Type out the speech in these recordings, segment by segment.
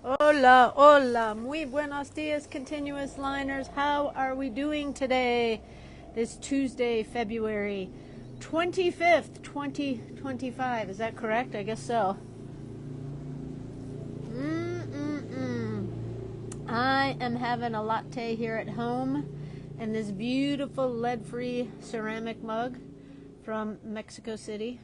Hola, hola, muy buenos dias, continuous liners. How are we doing today? This Tuesday, February 25th, 2025. Is that correct? I guess so. Mm-mm-mm. I am having a latte here at home in this beautiful lead-free ceramic mug from Mexico City.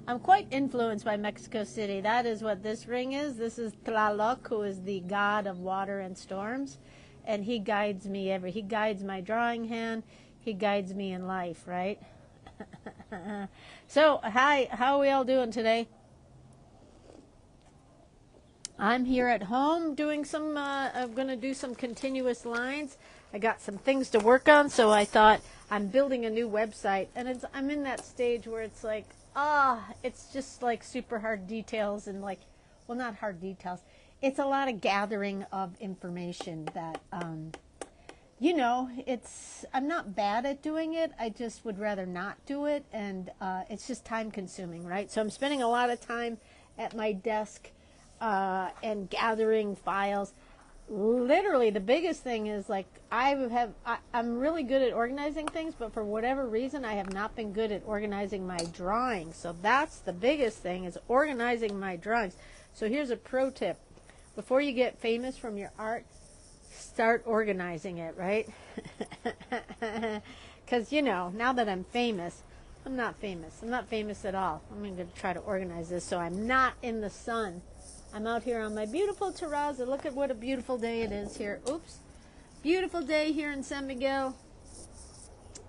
I'm quite influenced by Mexico City. That is what this ring is. This is Tlaloc, who is the god of water and storms, and he guides me he guides my drawing hand. He guides me in life, right? So, hi, how are we all doing today? I'm here at home doing I'm going to do some continuous lines. I got some things to work on, so I thought I'm building a new website. And I'm in that stage where it's like, it's just like super hard details and like, well, not hard details. It's a lot of gathering of information that, I'm not bad at doing it. I just would rather not do it. And it's just time consuming, right? So I'm spending a lot of time at my desk and gathering files. Literally, the biggest thing is like I'm really good at organizing things, but for whatever reason, I have not been good at organizing my drawings. So that's the biggest thing, is organizing my drawings. So here's a pro tip: before you get famous from your art, start organizing it, right? Because now that I'm famous, I'm not famous. I'm not famous at all. I'm going to try to organize this so I'm not in the sun. I'm out here on my beautiful terraza. Look at what a beautiful day it is here. Oops. Beautiful day here in San Miguel.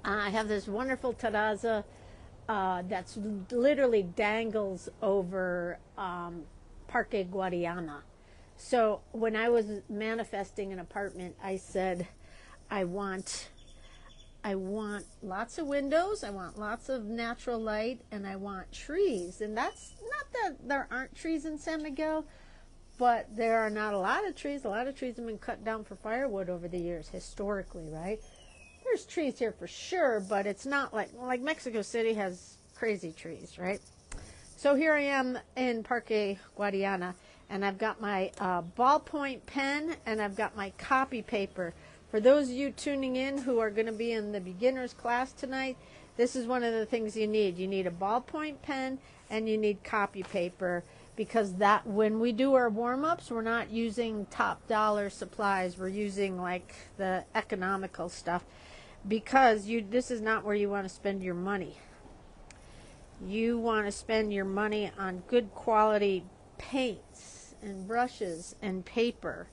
I have this wonderful terraza that's literally dangles over Parque Guadiana. So when I was manifesting an apartment, I said, I want lots of windows, I want lots of natural light, and I want trees. And that's not that there aren't trees in San Miguel, but there are not a lot of trees. A lot of trees have been cut down for firewood over the years, historically, right? There's trees here for sure, but it's not like Mexico City has crazy trees, right? So here I am in Parque Guadiana, and I've got my ballpoint pen, and I've got my copy paper. For those of you tuning in who are going to be in the beginner's class tonight, this is one of the things you need. You need a ballpoint pen and you need copy paper, because that when we do our warm-ups, we're not using top dollar supplies. We're using like the economical stuff, because this is not where you want to spend your money. You want to spend your money on good quality paints and brushes and paper,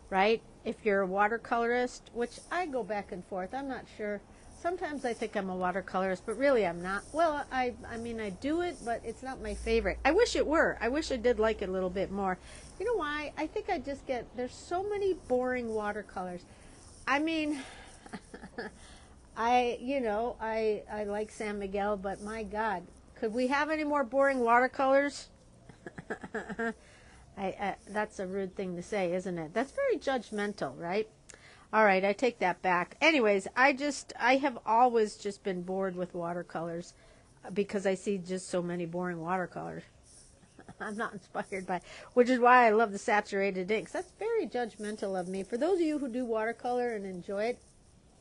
right? If you're a watercolorist, which I go back and forth, I'm not sure. Sometimes I think I'm a watercolorist, but really I'm not. Well, I mean, I do it, but it's not my favorite. I wish it were. I wish I did like it a little bit more. You know why? I think there's so many boring watercolors. I mean, I like San Miguel, but my God, could we have any more boring watercolors? That's a rude thing to say, isn't it? That's very judgmental, right? All right, I take that back. Anyways, I have always just been bored with watercolors because I see just so many boring watercolors. I'm not inspired by, which is why I love the saturated inks. That's very judgmental of me. For those of you who do watercolor and enjoy it,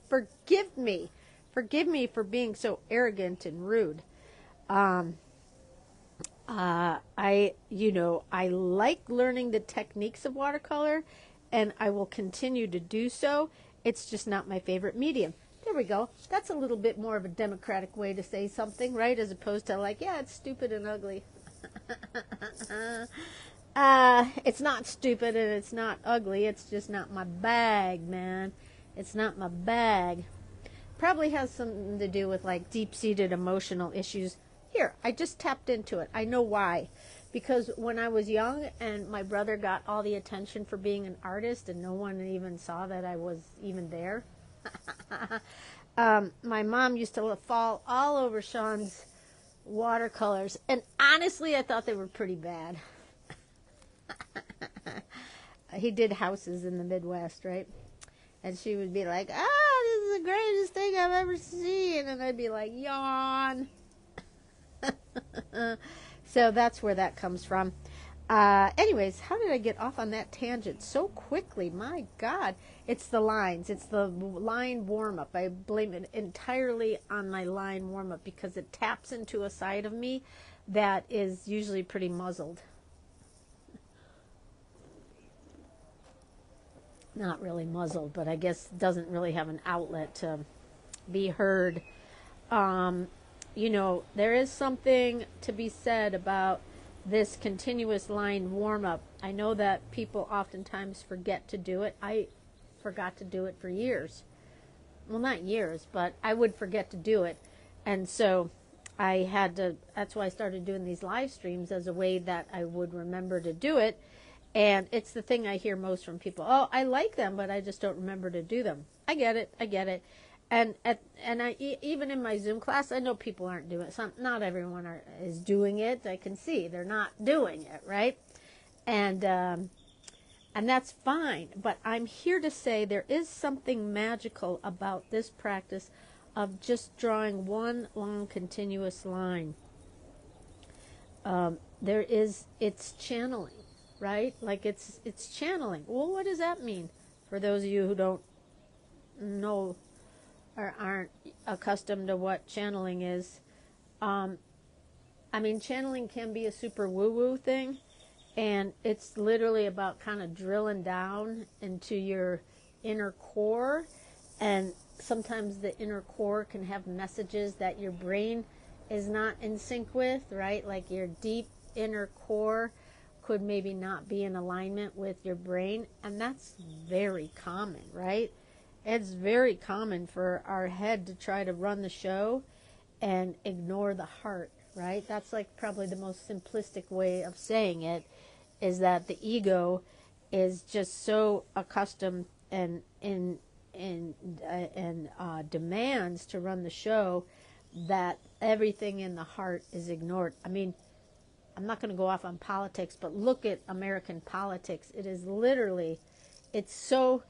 forgive me. Forgive me for being so arrogant and rude. I like learning the techniques of watercolor, and I will continue to do so. It's just not my favorite medium. There we go. That's a little bit more of a democratic way to say something, right? As opposed to like, yeah, it's stupid and ugly. It's not stupid and it's not ugly. It's just not my bag, man. It's not my bag. Probably has something to do with like deep-seated emotional issues. Here, I just tapped into it. I know why. Because when I was young and my brother got all the attention for being an artist and no one even saw that I was even there, my mom used to fall all over Sean's watercolors. And honestly, I thought they were pretty bad. He did houses in the Midwest, right? And she would be like, this is the greatest thing I've ever seen. And I'd be like, yawn. So that's where that comes from. Anyways, how did I get off on that tangent so quickly? My God. It's the lines. It's the line warm-up. I blame it entirely on my line warm-up because it taps into a side of me that is usually pretty muzzled. Not really muzzled, but I guess doesn't really have an outlet to be heard. There is something to be said about this continuous line warm-up. I know that people oftentimes forget to do it. I forgot to do it for years. Well, not years, but I would forget to do it. And so I had to, that's why I started doing these live streams as a way that I would remember to do it. And it's the thing I hear most from people. Oh, I like them, but I just don't remember to do them. I get it. And even in my Zoom class, I know people aren't doing it. Not everyone is doing it. I can see they're not doing it, right? And that's fine. But I'm here to say there is something magical about this practice of just drawing one long continuous line. It's channeling, right? Like it's channeling. Well, what does that mean? For those of you who don't know or aren't accustomed to what channeling is, channeling can be a super woo-woo thing, and it's literally about kind of drilling down into your inner core, and sometimes the inner core can have messages that your brain is not in sync with, right? Like your deep inner core could maybe not be in alignment with your brain, and that's very common, right? It's very common for our head to try to run the show and ignore the heart, right? That's like probably the most simplistic way of saying it, is that the ego is just so accustomed and demands to run the show that everything in the heart is ignored. I mean, I'm not going to go off on politics, but look at American politics. It is literally, it's so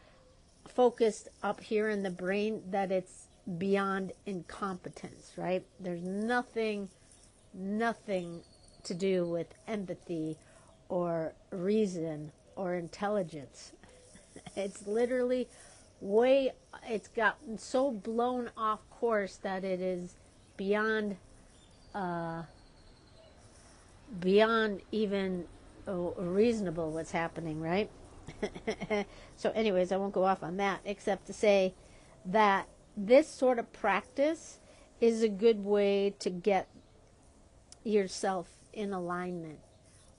focused up here in the brain that it's beyond incompetence, right? There's nothing to do with empathy or reason or intelligence. It's literally it's gotten so blown off course that it is beyond even reasonable what's happening, right? So anyways, I won't go off on that, except to say that this sort of practice is a good way to get yourself in alignment.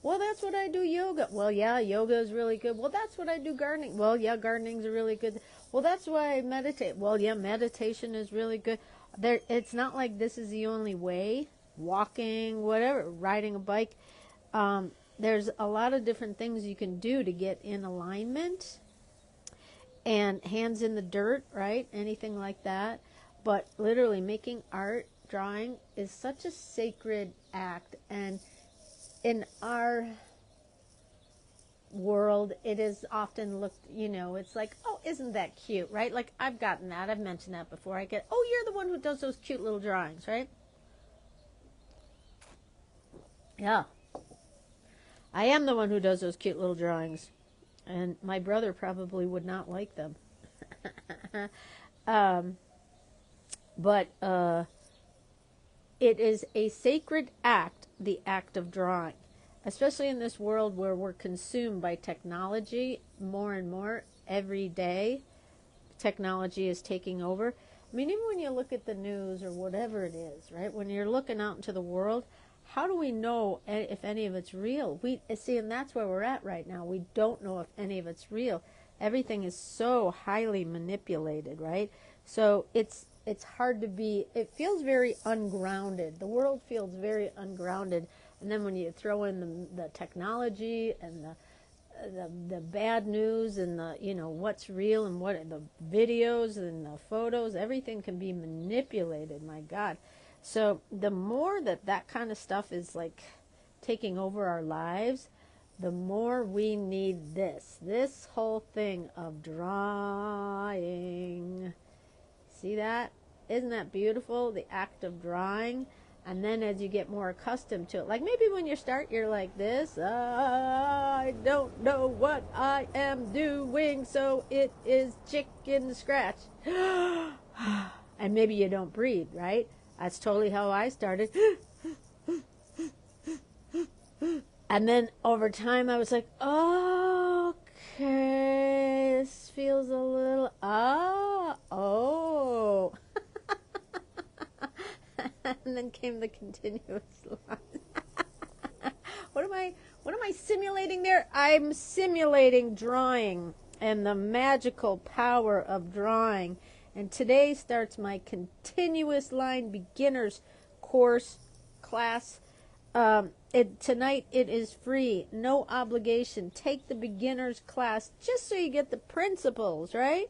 Well, that's what I do yoga. Well, yeah, yoga is really good. Well, that's what I do gardening. Well, yeah, gardening's really good. Well, that's why I meditate. Well, yeah, meditation is really good. It's not like this is the only way. Walking, whatever, riding a bike. There's a lot of different things you can do to get in alignment, and hands in the dirt, right? Anything like that. But literally making art, drawing is such a sacred act. And in our world, it is often looked, it's like, oh, isn't that cute, right? Like I've gotten that. I've mentioned that before. I get, oh, you're the one who does those cute little drawings, right? Yeah. I am the one who does those cute little drawings, and my brother probably would not like them. But it is a sacred act, the act of drawing, especially in this world where we're consumed by technology more and more every day. Technology is taking over. I mean, even when you look at the news or whatever it is, right? When you're looking out into the world, how do we know if any of it's real? And that's where we're at right now. We don't know if any of it's real. Everything is so highly manipulated, right? So it's hard to be, it feels very ungrounded. The world feels very ungrounded. And then when you throw in the technology and the bad news and the, what's real and what the videos and the photos, everything can be manipulated, my God. So the more that kind of stuff is like taking over our lives, the more we need this whole thing of drawing. See that? Isn't that beautiful? The act of drawing. And then as you get more accustomed to it, like maybe when you start, you're like this, I don't know what I am doing, so it is chicken scratch. And maybe you don't breathe, right? That's totally how I started. And then over time I was like, okay, this feels a little, oh. And then came the continuous line. What am I simulating there? I'm simulating drawing and the magical power of drawing. And today starts my continuous line beginners course class. Tonight it is free, no obligation. Take the beginners class just so you get the principles, right?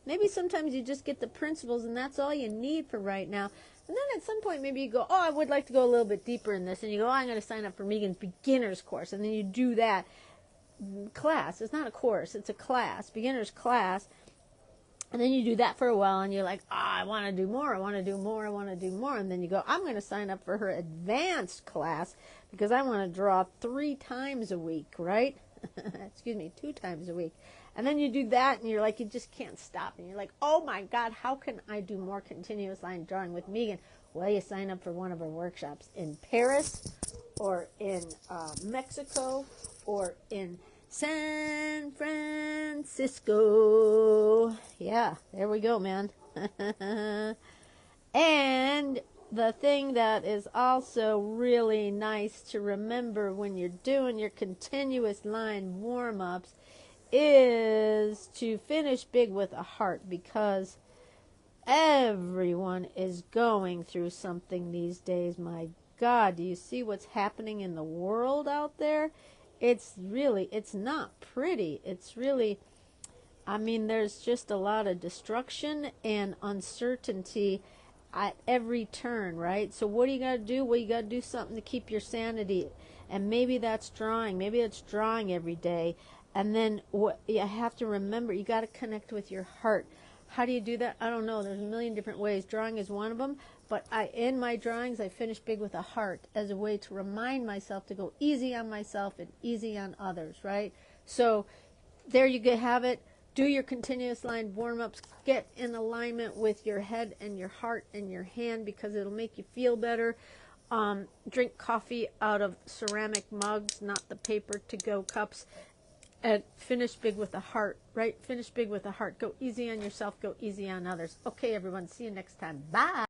Maybe sometimes you just get the principles and that's all you need for right now. And then at some point maybe you go, oh, I would like to go a little bit deeper in this. And you go, oh, I'm going to sign up for Meagan's beginners course. And then you do that class. It's not a course, it's a class, beginners class. And then you do that for a while and you're like, I want to do more, I want to do more, I want to do more. And then you go, I'm going to sign up for her advanced class because I want to draw 3 times a week, right? Excuse me, 2 times a week. And then you do that and you're like, you just can't stop. And you're like, oh my God, how can I do more continuous line drawing with Meagan? Well, you sign up for one of her workshops in Paris or in Mexico or in San Francisco. Yeah, there we go, man. And the thing that is also really nice to remember when you're doing your continuous line warm-ups is to finish big with a heart, because everyone is going through something these days. My God, do you see what's happening in the world out there? It's not pretty. It's really, I mean, there's just a lot of destruction and uncertainty at every turn, right? So what do you got to do? Well, you got to do something to keep your sanity. And maybe that's drawing. Maybe it's drawing every day. And then what you have to remember, you got to connect with your heart. How do you do that? I don't know. There's a million different ways. Drawing is one of them. But in my drawings, I finish big with a heart as a way to remind myself to go easy on myself and easy on others, right? So there you have it. Do your continuous line warm-ups. Get in alignment with your head and your heart and your hand, because it'll make you feel better. Drink coffee out of ceramic mugs, not the paper to-go cups. And finish big with a heart, right? Finish big with a heart. Go easy on yourself. Go easy on others. Okay, everyone. See you next time. Bye.